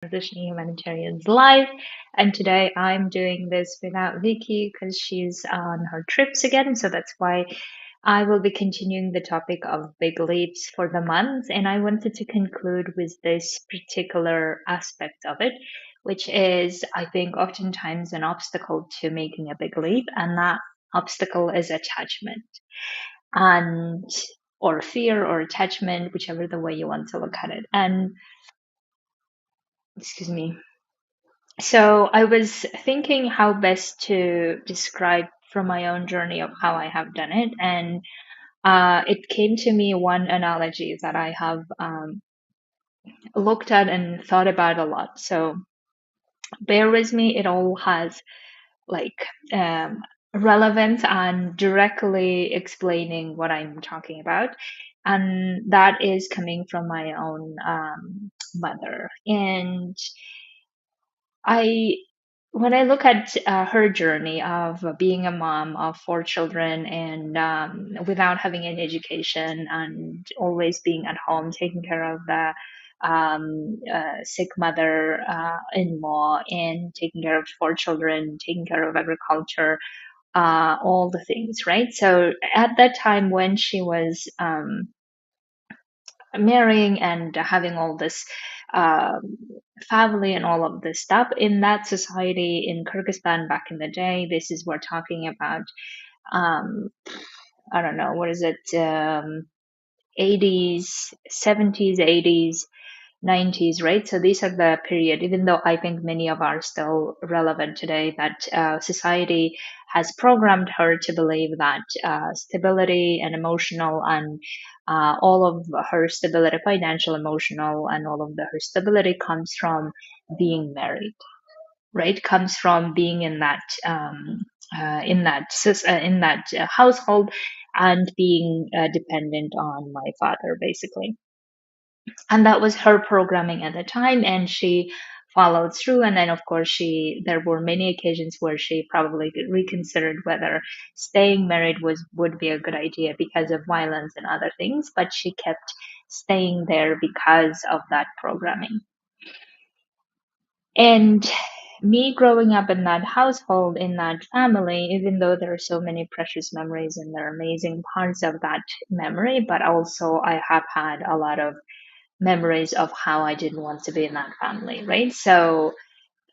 Transitioning Humanitarians Live. And today I'm doing this without Vicky because she's on her trips again. So that's why I will be continuing the topic of big leaps for the month. And I wanted to conclude with this particular aspect of it, which is, I think, oftentimes an obstacle to making a big leap. And that obstacle is attachment and or fear or attachment, whichever the way you want to look at it. And excuse me. So I was thinking how best to describe from my own journey of how I have done it, and it came to me one analogy that I have looked at and thought about a lot. So bear with me; it all has like relevance and directly explaining what I'm talking about, and that is coming from my own mother. And I, when I look at her journey of being a mom of four children and without having any education and always being at home taking care of the sick mother in law and taking care of four children, taking care of agriculture, all the things, right? So at that time when she was marrying and having all this um, family and all of this stuff in that society in Kyrgyzstan back in the day. This is we're talking about um, I don't know what is it 80s, 70s, 80s, 90s, right? So these are the period, even though I think many of are still relevant today, that society has programmed her to believe that stability and emotional and all of her stability, financial, emotional, and all of her stability comes from being married, right? Comes from being in that household and being dependent on my father, basically. And that was her programming at the time, and she followed through. And then of course she there were many occasions where she probably reconsidered whether staying married was would be a good idea because of violence and other things, but she kept staying there because of that programming. And me growing up in that household, in that family, even though there are so many precious memories and there are amazing parts of that memory, but also I have had a lot of memories of how I didn't want to be in that family, right? So,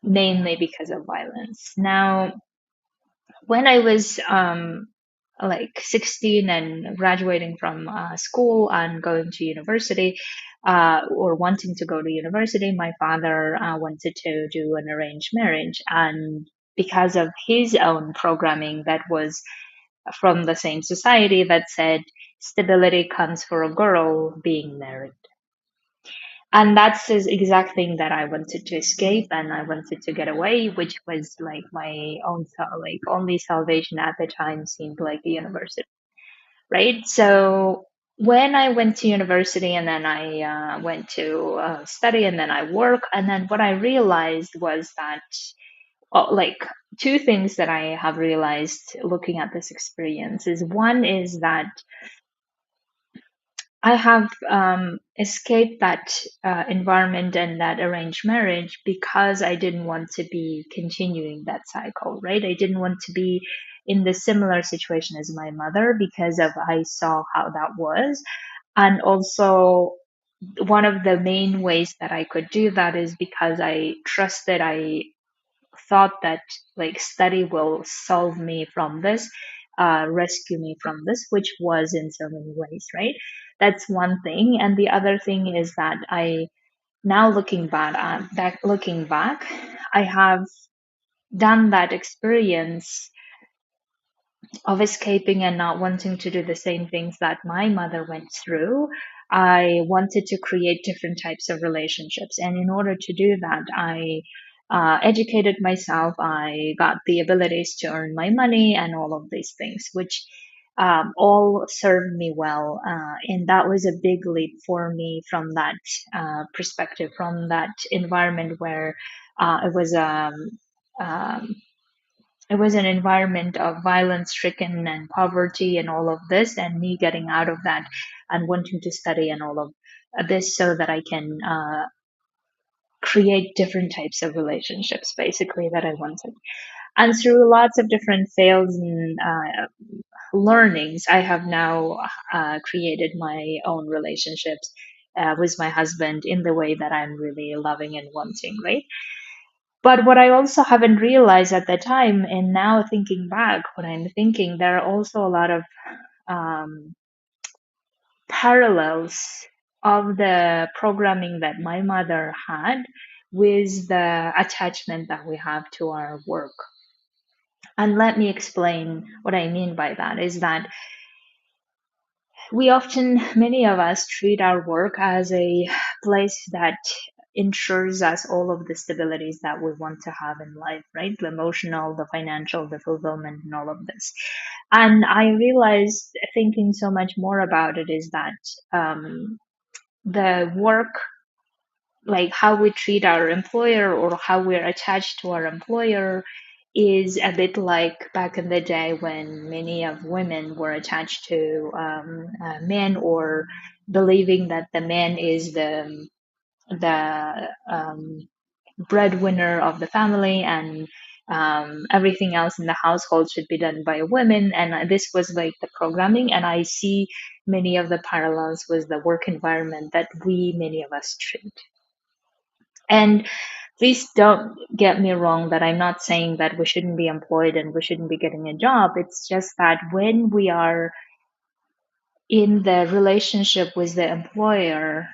mainly because of violence. Now, when I was like 16 and graduating from school and going to university, or wanting to go to university, my father wanted to do an arranged marriage. And because of his own programming that was from the same society that said stability comes for a girl being married, and that's the exact thing that I wanted to escape and I wanted to get away, which was like my own like only salvation at the time seemed like the university, right? So when I went to university and then I went to study and then I work, and then what I realized was that like two things that I have realized looking at this experience is, one is that I have escaped that environment and that arranged marriage because I didn't want to be continuing that cycle, right? I didn't want to be in the similar situation as my mother because of I saw how that was. And also one of the main ways that I could do that is because I thought that like study will solve me from this, rescue me from this, which was in so many ways, right? That's one thing. And the other thing is that I now looking back, I have done that experience of escaping and not wanting to do the same things that my mother went through. I wanted to create different types of relationships. And in order to do that, I educated myself. I got the abilities to earn my money and all of these things, which all served me well. And that was a big leap for me from that perspective, from that environment where it was um, it was an environment of violence stricken and poverty and all of this, and me getting out of that and wanting to study and all of this so that I can create different types of relationships, basically, that I wanted. And through lots of different fails and learnings, I have now created my own relationships with my husband in the way that I'm really loving and wanting, right? But what I also haven't realized at the time, and now thinking back, what I'm thinking, there are also a lot of um, parallels of the programming that my mother had with the attachment that we have to our work. And let me explain what I mean by that is that we often, many of us, treat our work as a place that ensures us all of the stabilities that we want to have in life, right? The emotional, the financial, the fulfillment, and all of this. And I realized, thinking so much more about it, is that the work, like how we treat our employer or how we're attached to our employer, is a bit like back in the day when many of women were attached to men, or believing that the man is the breadwinner of the family, and everything else in the household should be done by women. And this was like the programming. And I see many of the parallels with the work environment that we, many of us, treat. And please don't get me wrong that I'm not saying that we shouldn't be employed and we shouldn't be getting a job. It's just that when we are in the relationship with the employer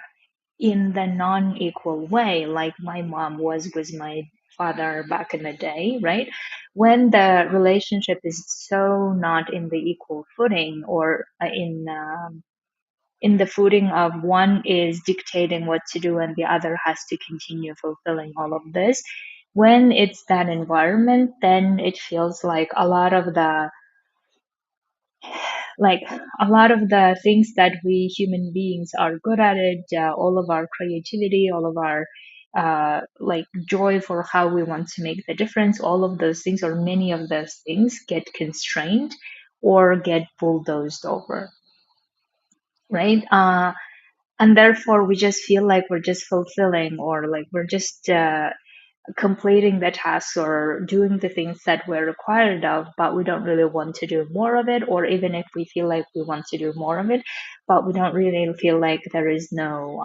in the non-equal way, like my mom was with my father back in the day, right? When the relationship is so not in the equal footing, or in the footing of one is dictating what to do and the other has to continue fulfilling all of this, when it's that environment, then it feels like like a lot of the things that we human beings are good at it, all of our creativity, all of our like joy for how we want to make the difference, all of those things, or many of those things, get constrained or get bulldozed over, right? And therefore we just feel like we're just fulfilling, or like we're just completing the tasks or doing the things that we're required of, but we don't really want to do more of it. Or even if we feel like we want to do more of it, but we don't really feel like there is no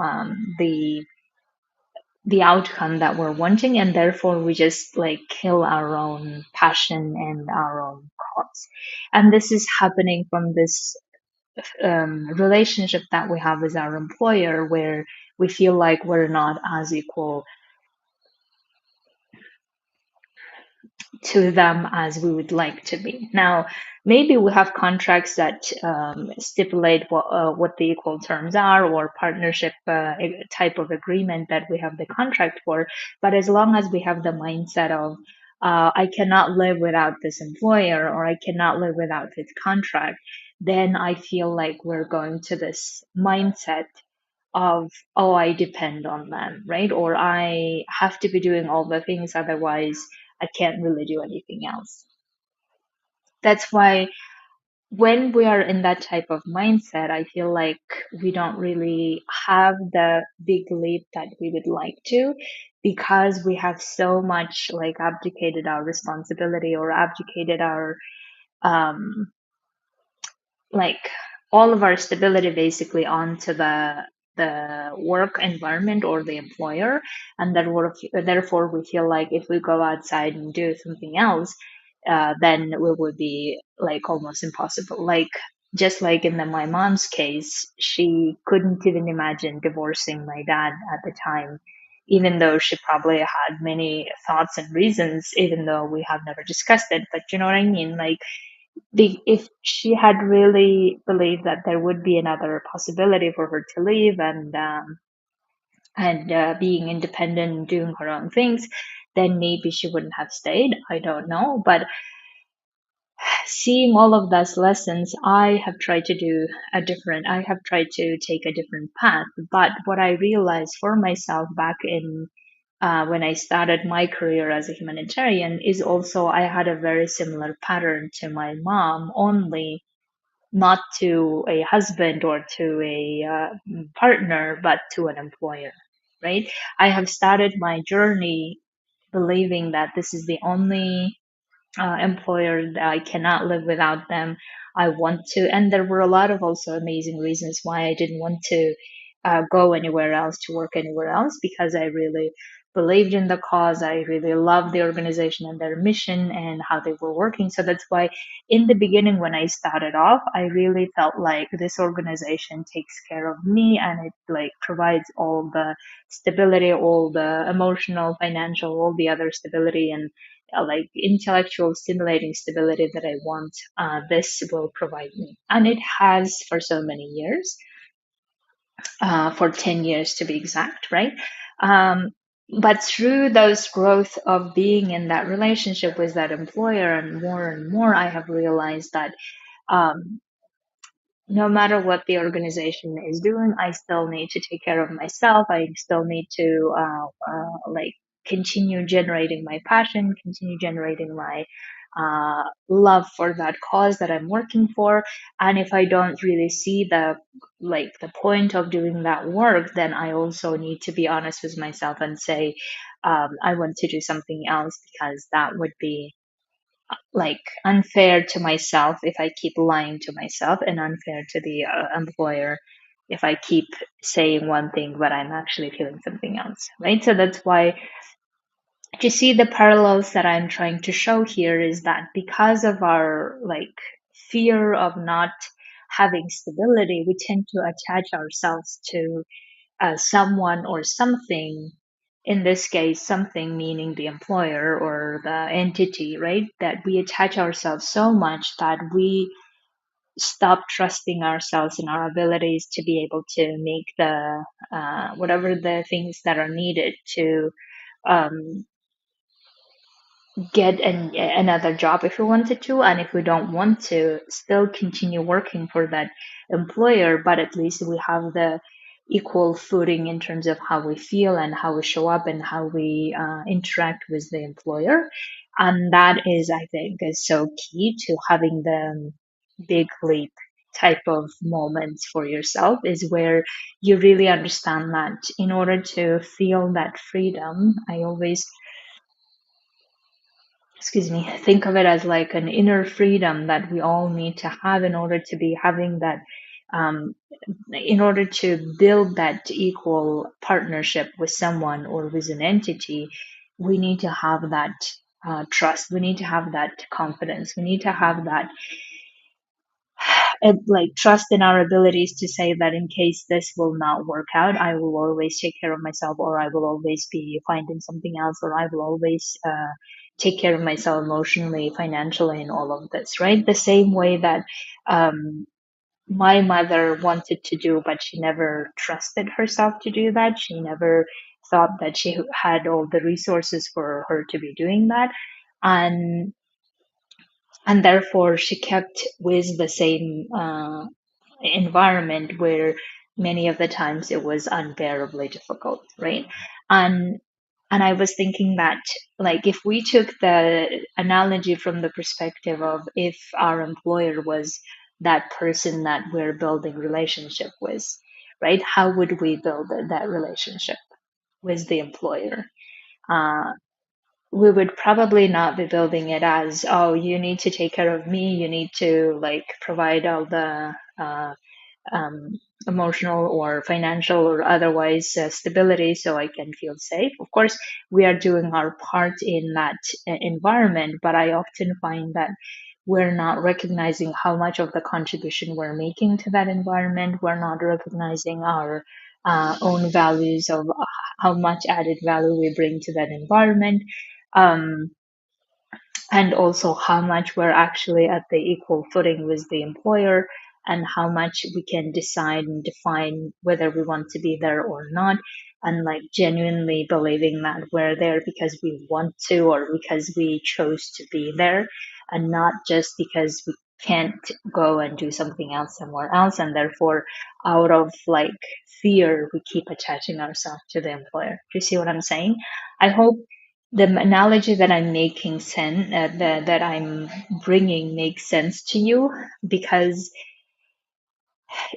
the outcome that we're wanting, and therefore we just like kill our own passion and our own cause. And this is happening from this relationship that we have with our employer, where we feel like we're not as equal to them as we would like to be. Now, maybe we have contracts that stipulate what the equal terms are, or partnership type of agreement that we have the contract for. But as long as we have the mindset of, I cannot live without this employer, or I cannot live without this contract, then I feel like we're going to this mindset of, oh, I depend on them, right? Or I have to be doing all the things, otherwise I can't really do anything else. That's why when we are in that type of mindset, I feel like we don't really have the big leap that we would like to, because we have so much like abdicated our responsibility, or abdicated our um like all of our stability basically onto the work environment or the employer. And that work, therefore we feel like if we go outside and do something else, then it would be like almost impossible. Like just like in my mom's case, she couldn't even imagine divorcing my dad at the time, even though she probably had many thoughts and reasons, even though we have never discussed it. But you know what I mean? Like if she had really believed that there would be another possibility for her to leave, and being independent and doing her own things, then maybe she wouldn't have stayed. I don't know. But seeing all of those lessons, I have tried to do I have tried to take a different path. But what I realized for myself back in when I started my career as a humanitarian is also I had a very similar pattern to my mom, only not to a husband or to a partner, but to an employer. right? I have started my journey believing that this is the only employer that I cannot live without them. I want to, and there were a lot of also amazing reasons why I didn't want to go anywhere else, to work anywhere else, because I really believed in the cause. I really loved the organization and their mission and how they were working. So that's why in the beginning, when I started off, I really felt like this organization takes care of me and it like provides all the stability, all the emotional, financial, all the other stability and like intellectual stimulating stability that I want, this will provide me. And it has for so many years, for 10 years to be exact, right? Um, but through those growth of being in that relationship with that employer and more, I have realized that um, no matter what the organization is doing, I still need to take care of myself. I still need to like continue generating my passion, continue generating my love for that cause that I'm working for. And if I don't really see the point of doing that work, then I also need to be honest with myself and say, I want to do something else because that would be like unfair to myself if I keep lying to myself, and unfair to the employer if I keep saying one thing but I'm actually feeling something else, right? So that's why to see the parallels that I'm trying to show here is that because of our like fear of not having stability, we tend to attach ourselves to someone or something, in this case something meaning the employer or the entity, right? That we attach ourselves so much that we stop trusting ourselves and our abilities to be able to make the whatever the things that are needed to um, get another job if we wanted to, and if we don't want to, still continue working for that employer, but at least we have the equal footing in terms of how we feel and how we show up and how we interact with the employer. And that is, I think, is so key to having the big leap type of moments for yourself, is where you really understand that in order to feel that freedom, I always, excuse me, think of it as like an inner freedom that we all need to have in order to be having that, um, in order to build that equal partnership with someone or with an entity. We need to have that trust. We need to have that confidence. We need to have that like trust in our abilities to say that in case this will not work out, I will always take care of myself, or I will always be finding something else, or I will always take care of myself emotionally, financially, and all of this, right? The same way that um, my mother wanted to do, but she never trusted herself to do that. She never thought that she had all the resources for her to be doing that. And and therefore she kept with the same environment where many of the times it was unbearably difficult, right? And and I was thinking that like if we took the analogy from the perspective of if our employer was that person that we're building relationship with, right? How would we build that relationship with the employer? Uh, we would probably not be building it as, oh, you need to take care of me, you need to like provide all the um, emotional or financial or otherwise stability so I can feel safe. Of course, we are doing our part in that environment, but I often find that we're not recognizing how much of the contribution we're making to that environment. We're not recognizing our own values of how much added value we bring to that environment. Um, and also how much we're actually at the equal footing with the employer, and how much we can decide and define whether we want to be there or not, and like genuinely believing that we're there because we want to or because we chose to be there, and not just because we can't go and do something else somewhere else, and therefore out of like fear we keep attaching ourselves to the employer. Do you see what I'm saying? I hope the analogy that I'm making that I'm bringing makes sense to you, because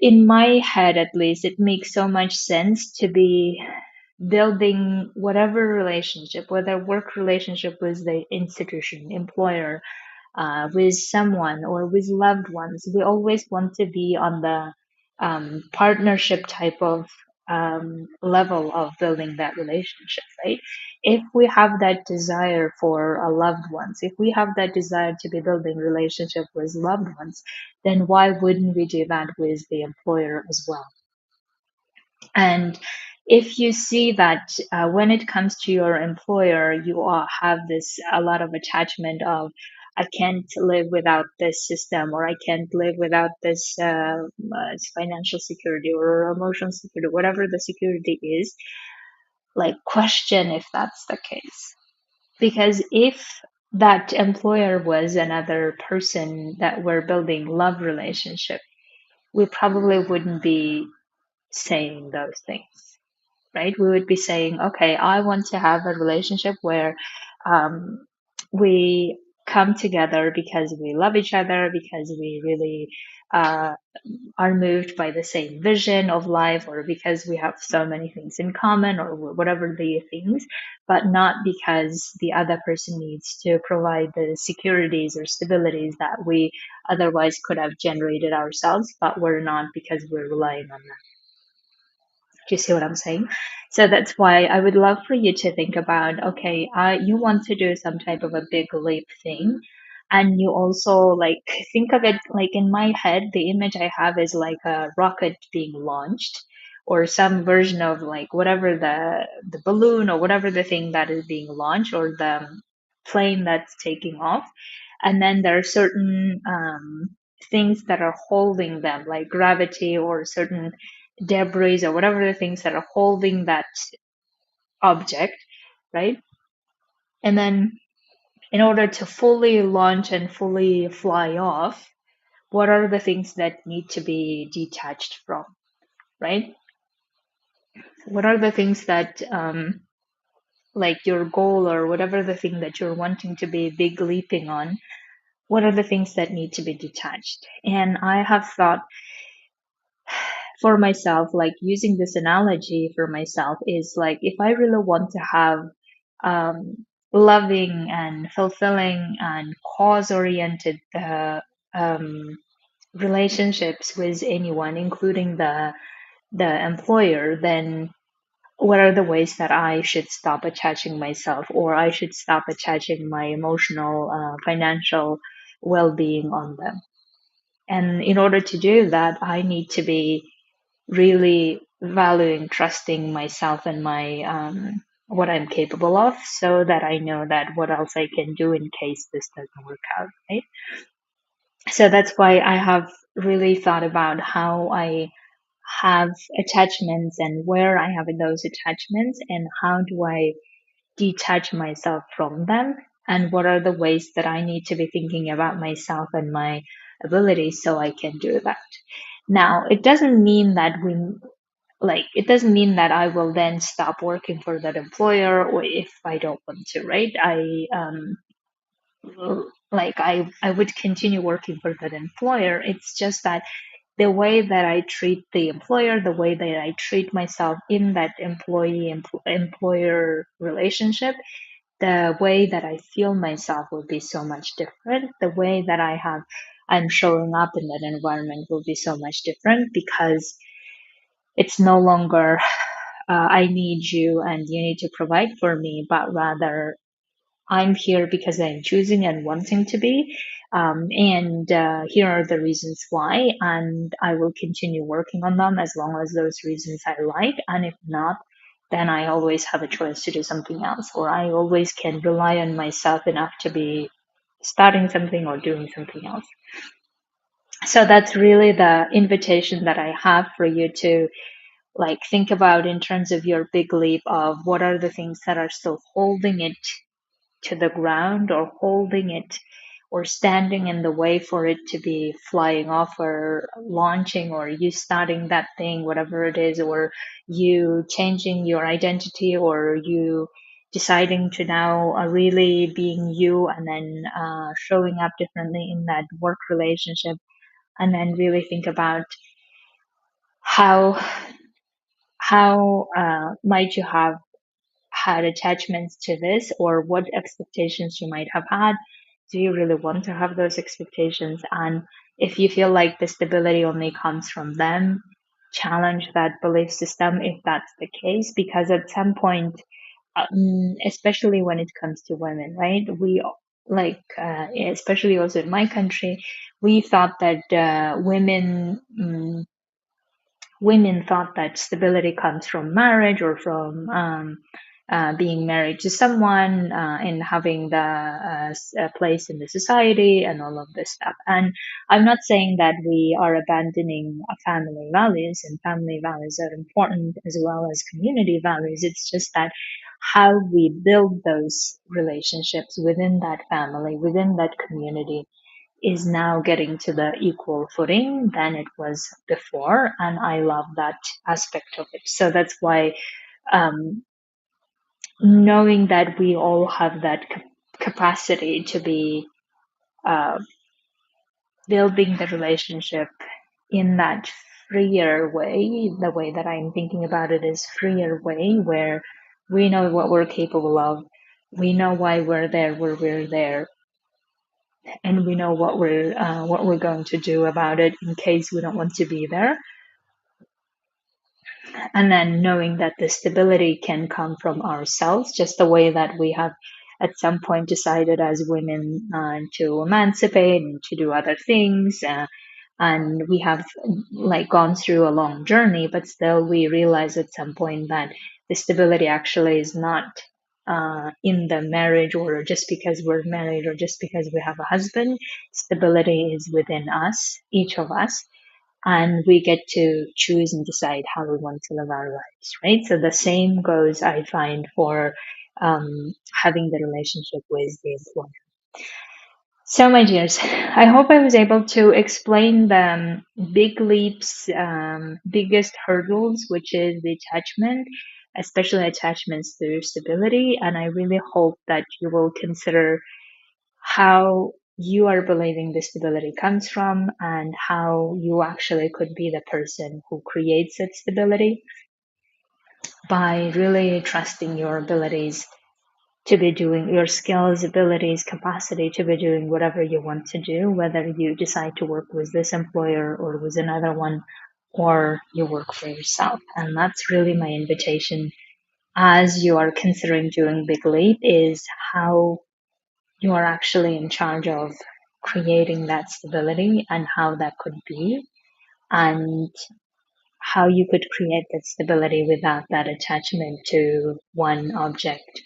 in my head at least it makes so much sense to be building whatever relationship, whether work relationship with the institution, employer, with someone or with loved ones. We always want to be on the partnership type of level of building that relationship, right? If we have that desire for our loved ones, if we have that desire to be building relationship with loved ones, then why wouldn't we do that with the employer as well? And if you see that when it comes to your employer, you have this a lot of attachment of, I can't live without this system, or I can't live without this financial security or emotional security, whatever the security is, like question if that's the case. Because if that employer was another person that we're building love relationship, we probably wouldn't be saying those things, right? We would be saying, okay, I want to have a relationship where um, we come together because we love each other, because we really uh, are moved by the same vision of life, or because we have so many things in common, or whatever the things, but not because the other person needs to provide the securities or stabilities that we otherwise could have generated ourselves, but we're not because we're relying on them. Do you see what I'm saying? So that's why I would love for you to think about, okay, you want to do some type of a big leap thing. And you also like think of it like in my head, the image I have is like a rocket being launched, or some version of like whatever the balloon or whatever the thing that is being launched, or the plane that's taking off. And then there are certain things that are holding them, like gravity or certain debris or whatever the things that are holding that object, right? And then in order to fully launch and fully fly off, what are the things that need to be detached from, right? What are the things that, like your goal or whatever the thing that you're wanting to be big leaping on, what are the things that need to be detached? And I have thought for myself, like using this analogy for myself is like if I really want to have loving and fulfilling and cause oriented um, relationships with anyone, including the employer, then what are the ways that I should stop attaching myself, or I should stop attaching my emotional, financial well being on them? And in order to do that, I need to be really valuing, trusting myself and my what I'm capable of, so that I know that what else I can do in case this doesn't work out, right? So that's why I have really thought about how I have attachments and where I have those attachments and how do I detach myself from them, and what are the ways that I need to be thinking about myself and my abilities so I can do that. Now, it doesn't mean that it doesn't mean that I will then stop working for that employer, or if I don't want to, right? I would continue working for that employer. It's just that the way that I treat the employer, the way that I treat myself in that employer relationship, the way that I feel myself will be so much different. The way that I'm showing up in that environment will be so much different, because it's no longer I need you and you need to provide for me, but rather I'm here because I'm choosing and wanting to be. And here are the reasons why, and I will continue working on them as long as those reasons I like. And if not, then I always have a choice to do something else, or I always can rely on myself enough to be starting something or doing something else. So that's really the invitation that I have for you to like think about in terms of your big leap of what are the things that are still holding it to the ground, or holding it or standing in the way for it to be flying off or launching, or you starting that thing, whatever it is, or you changing your identity, or you deciding to now really being you, and then showing up differently in that work relationship, and then really think about how how might you have had attachments to this, or what expectations you might have had? Do you really want to have those expectations? And if you feel like the stability only comes from them, challenge that belief system if that's the case, because at some point, especially when it comes to women, right? We like, especially also in my country, we thought that women thought that stability comes from marriage or from being married to someone and having the place in the society and all of this stuff. And I'm not saying that we are abandoning family values, and family values are important as well as community values. It's just that how we build those relationships within that family, within that community, is now getting to the equal footing than it was before. And I love that aspect of it. So that's why, um, knowing that we all have that capacity to be uh, building the relationship in that freer way, the way that I'm thinking about it is freer way, where we know what we're capable of, we know why we're there where we're there, and we know what we're going to do about it in case we don't want to be there. And then knowing that the stability can come from ourselves, just the way that we have at some point decided as women to emancipate and to do other things, and we have like gone through a long journey, but still we realize at some point that the stability actually is not in the marriage, or just because we're married, or just because we have a husband. Stability is within us, each of us, and we get to choose and decide how we want to live our lives, right? So the same goes, I find, for having the relationship with the employer. So, my dears, I hope I was able to explain the big leaps, biggest hurdles, which is the attachment, especially attachments to stability. And I really hope that you will consider how you are believing the stability comes from, and how you actually could be the person who creates that stability by really trusting your abilities to be doing your skills, abilities, capacity to be doing whatever you want to do, whether you decide to work with this employer or with another one, or you work for yourself. And that's really my invitation as you are considering doing big leap, is how you are actually in charge of creating that stability, and how that could be, and how you could create that stability without that attachment to one object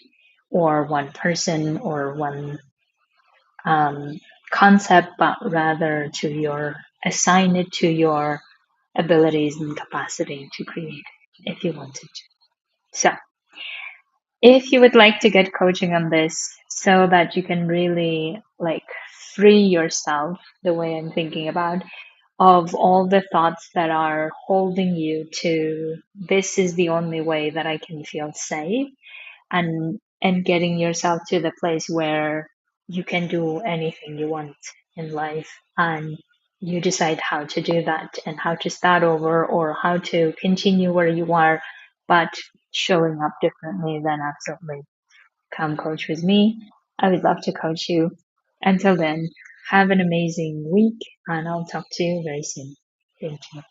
or one person or one um, concept, but rather to your assign it to your abilities and capacity to create if you wanted to. So if you would like to get coaching on this so that you can really like free yourself the way I'm thinking about, of all the thoughts that are holding you to this is the only way that I can feel safe, and getting yourself to the place where you can do anything you want in life, and you decide how to do that and how to start over, or how to continue where you are but showing up differently, then absolutely come coach with me. I would love to coach you. Until then, have an amazing week, and I'll talk to you very soon. Thank you.